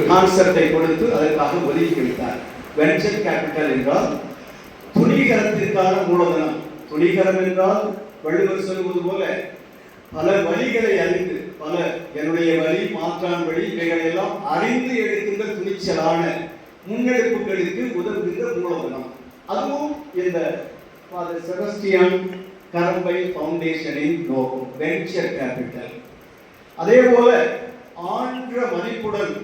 கான்செப்டை கொடுத்து அதற்காக ஒதுக்கி வைத்தார். வெஞ்சர் கேபிட்டல் என்றால் துணிகரத்திற்கான மூலதனம். துணிகரம் என்றால் வள்ளுவர் சொல்வது போல பல வழிகளை அறிந்து, பல என்னுடைய வழி, மாற்றான் வழி, இவைகளை எல்லாம் அறிந்து எடுக்கின்ற துணிச்சலான முன்னெடுப்புகளுக்கு உதவுகின்ற மூலதனம். அதுவும் இந்த ஃபாதர் செபஸ்டியன் கரம்பை ஃபவுண்டேஷனின் நோக்கம், வெஞ்சர் கேபிட்டல். அதே போல ஆன்ற மதிப்புடன்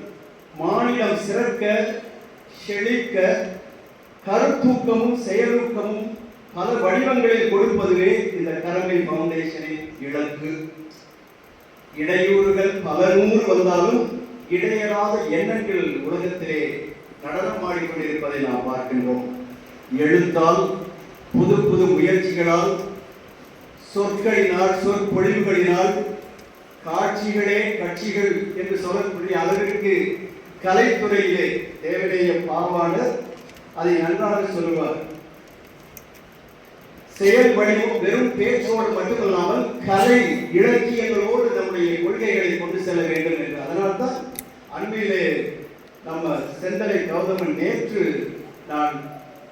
மாநிலம் சிறக்க, செழிக்க, கருத்தூக்கமும் செயலூக்கமும் பல வடிவங்களில் கொடுப்பதுவே இந்த கரம்பை ஃபவுண்டேஷனின் இலக்கு. இடையூறுகள் பல நூறு வந்தாலும் இடையறாத எண்ணங்கள் உலகத்திலே நடனம் ஆடிக்கொண்டிருப்பதை நாம் பார்க்கின்றோம். எழுத்தால், புது புது முயற்சிகளால், சொற்களினால், சொற்பொழிவுகளினால், காட்சிகளே கட்சிகள் என்று சொல்லக்கூடிய அளவிற்கு கலைத்துறையிலே தேவடைய பாவாளர் அதை நன்றாக சொல்லுவார். செயல் வடிவம் வெறும் பேச்சோடு மட்டுமல்லாமல் கலை இலக்கியங்களோடு நம்முடைய கொள்கைகளை கொண்டு செல்ல வேண்டும் என்று. அதனால்தான் அண்மையிலே நம்ம செந்தலை கௌதமன் நேற்று நான்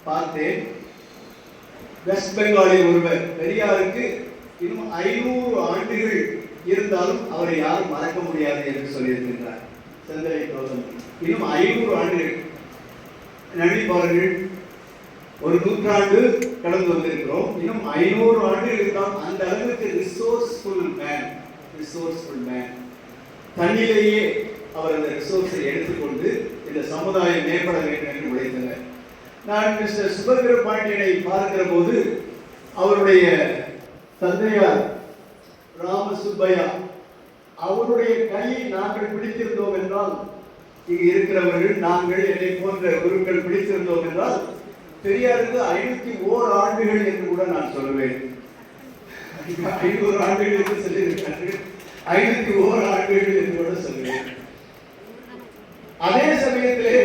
பார்த்தேன். வெஸ்ட் பெங்காலில் ஒருவர் பெரியாருக்கு இன்னும் 500 ஆண்டுகள் இருந்தாலும் அவரை யாரும் மறக்க முடியாது என்று சொல்லியிருக்கின்றார். செந்தலை கௌதமன் இன்னும் 500 ஆண்டுகள் நடிப்பார்கள். ஒரு நூற்றாண்டு கடந்து வந்திருக்கிறோம். இன்னும் 500 ஆண்டுகள் இருந்தால் அந்த அளவுக்கு ரிசோர்ஸ்ஃபுல் மேன். தன்னிலேயே அவர் அந்த ரிசோர்ஸை எடுத்துக்கொண்டு இந்த சமுதாயம் மேம்பட வேண்டும் என்று உழைத்தனர். நான் மிஸ்டர் சுபத்திர பாண்டியனை பார்க்கிற போது அவருடைய தந்தையார் ராமசுப்பையா அவருடைய கையை நாங்கள் பிடித்திருந்தோம் என்றால், இங்கு இருக்கிறவர்கள் நாங்கள் என்னை போன்ற குருக்கள் பிடித்திருந்தோம் என்றால் பெரியாருக்கு 501 ஆண்டுகள் என்று கூட நான் சொல்லுவேன். 500 ஆண்டுகள் என்று சொல்லியிருக்கார்கள், 501 ஆண்டுகள் என்று கூட சொல்லுவேன். அதே சமயத்திலே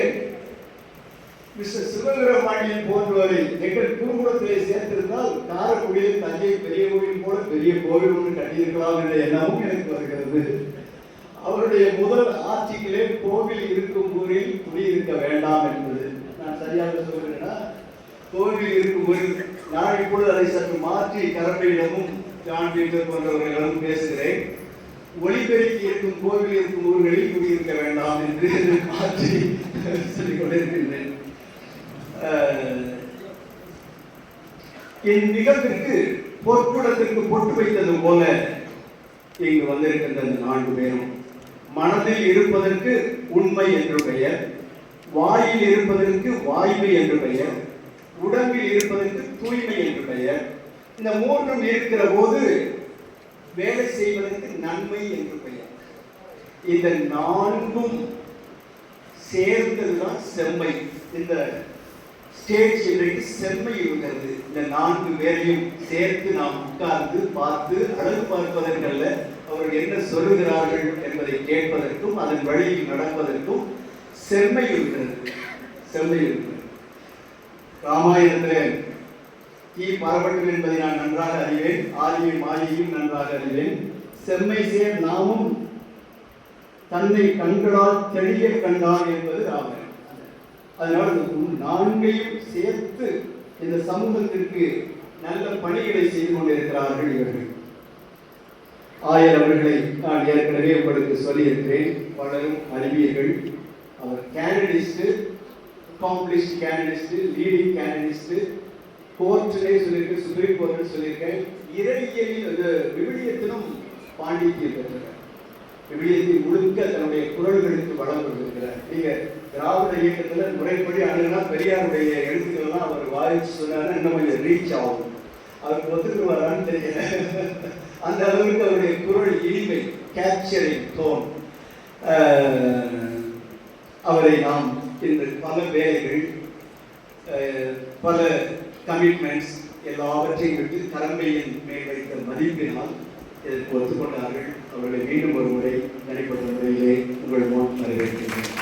மிஸ்டர் சிவவீரபாண்டியன் போன்றவரை எங்கள் குருகுலத்திலே சேர்த்திருந்தால் காரைக்குடியில் தஞ்சை பெரிய கோவில் போல பெரிய கோவில் ஒன்று கட்டியிருக்கலாம் என்ற எண்ணமும் எனக்கு வருகிறது. அவருடைய முதல் ஆட்சிகளே கோவில் இருக்கும் ஊரில் குடியிருக்க வேண்டாம் என்பது. நான் சரியாக சொல்கிறேன்னா, கோவில் இருக்கும் ஊரில் நான் இப்பொழுது அதை சற்று மாற்றி கரம்பையிடமும் ஜான் பீட்டர் போன்றவர்களிடம் பேசுகிறேன். ஒளிபெருக்கி இருக்கும் கோவில் இருக்கும் ஊர்களில் குடியிருக்க வேண்டாம் என்று மாற்றி சொல்லிக் கொண்டிருக்கின்றேன். என் மிகத்திற்கு பொற்குடத்திற்கு பொட்டு வைத்தது போல இங்கு வந்திருக்கின்ற இந்த 4 பேரும் மனதில் இருப்பதற்கு உண்மை என்று பெயர், வாயில் இருப்பதற்கு வாய்மை என்று பெயர், உடம்பில் இருப்பதற்கு தூய்மை என்று பெயர். இந்த 3 இருக்கிற போது வேலை செய்வதற்கு நன்மை என்று பெயர். இந்த 4ம் சேர்ந்ததுதான் செம்மை. இந்த ஸ்டேஜ் இன்றைக்கு செம்மை இருக்கிறது. இந்த 4 பேரையும் சேர்த்து நாம் உட்கார்ந்து பார்த்து அழகு பார்ப்பதற்கல்ல, அவர்கள் என்ன சொல்லுகிறார்கள் என்பதை கேட்பதற்கும் அதன் வழியில் நடப்பதற்கும் செம்மை இருக்கிறது. ராமாயணத்தில் தீ பரவட்டும் என்பதை நான் நன்றாக அறிவேன், ஆதியும் மாலியும் நன்றாக அறிவேன். செம்மை சேர் நாமும் தன்னை கண்களால் தெளிய கண்டான் என்பது ராமாயணம். அதனால் இந்த 4ஐயும் சேர்த்து இந்த சமூகத்திற்கு நல்ல பணிகளை செய்து கொண்டிருக்கிறார்கள் இவர்கள். ஆயர் அவர்களை நான் ஏற்கனவே உங்களுக்கு சொல்லியிருக்கிறேன். பலரும் அறிவியர்கள். அவர் கேனடிஸ்ட், அக்காம்ப்ளிஷ்ட் கேனடிஸ்ட், லீடிங் கேனடிஸ்ட், கோர்ட்டிலே சொல்லியிருக்கேன், சுப்ரீம் கோர்ட்டில் சொல்லியிருக்கேன். இறையியலில் விவிலியத்திலும் பாண்டித்யம் பெற்றவர். விவிலியத்தை முழுக்க தன்னுடைய குரல்களுக்கு வளம் கொடுத்திருக்கிறார். நீங்க திராவிட இயக்கத்தில் முறைப்படி அணுகுனா பெரியாருடைய எழுத்துக்கள்லாம் அவர் வாய்ச்சி சொன்னாருன்னா இன்னும் கொஞ்சம் ரீச் ஆகும். அவருக்கு ஒத்துக்கு வரான்னு தெரியல. அந்த அளவுக்கு அவருடைய குரல் இனிமை, கேப்சரிங் டோன். அவரை நாம் இந்த பல வேலைகள், பல கமிட்மெண்ட்ஸ் எல்லாவற்றையும் விட்டு கரம்பையின் மேல் வைத்த மதிப்பினால் இதற்கு ஒத்துக்கொண்டார்கள். அவர்களை மீண்டும் ஒரு முறை தனிப்பட்ட முறையிலே உங்கள் முன் வரவேற்கிறேன்.